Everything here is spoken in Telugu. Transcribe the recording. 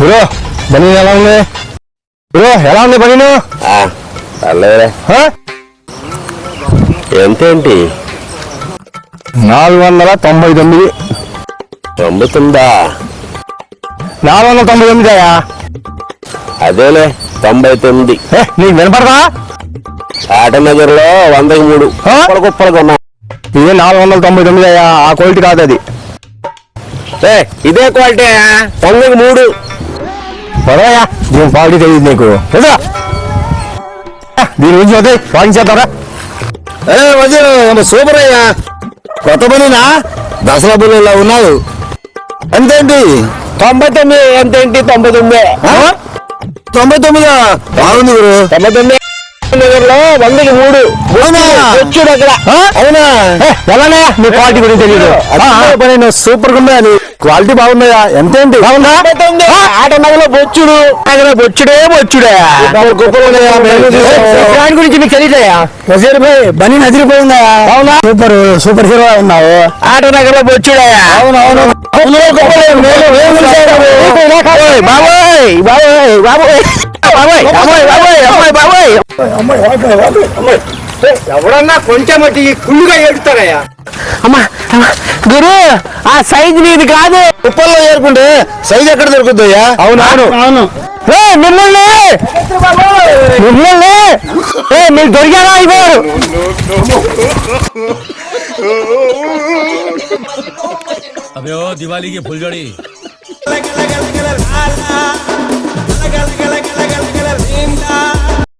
బ్రో బనీ ఎలా ఉంది బ్రో? ఎలా ఉంది బనీను? పర్లేదులే. ఎంతేంటి? 499. అమ్ముతుందా? 499 అయ్యా. అదేలే 99. నీకు వినపడదా? ఆటనగర్ లో 103 కుప్పలు కొన్నా. ఇదే 499 అయ్యా. ఆ క్వాలిటీ కాదు అది. ఇదే క్వాలిటీ 93. పదవయ్యా, దీని క్వాలిటీ తెలియదు నీకు. దీని గురించి వద్దే వాయించేద్దారా? సూపర్ అయ్యా. కొత్త పనినా దసరా బుల్లా ఉన్నావు. ఎంతేంటి? 99. ఎంతేంటి? 99. 99 బాగుంది గురు. 99 నగర్లో 103. వచ్చాడు అక్కడ. అవునా? ఎలానే నీ క్వాలిటీ గురించి తెలియదు. పని సూపర్ గా ఉందా? క్వాలిటీ బాగుందయా. ఎంతేంటి? ఆట నగలో బొచ్చుడు. బొచ్చుడే బొచ్చుడే దాని గురించి నీకు తెలియదయా? బనీ నదిరిపోయిందా? అవునా? సూపర్ సూపర్ హీరో ఉన్నావు. ఆట నగలో బొచ్చుడయా. అవునవును. బాబోయ్ బాబోయ్ బాబోయ్ ఎవడన్నా కొంచెం కుళ్ళుగా ఏడుతారయ్యా. అమ్మా గురు, ఆ సైజు నీది కాదు. కుప్పల్లో ఏరుకుంటే సైజ్ ఎక్కడ దొరుకుతుందయ్యా? అవునవును అవును. మిమ్మల్ని మీరు దొరికారా అయిపోయారు. अबे ओ दिवाली की फुलझड़ी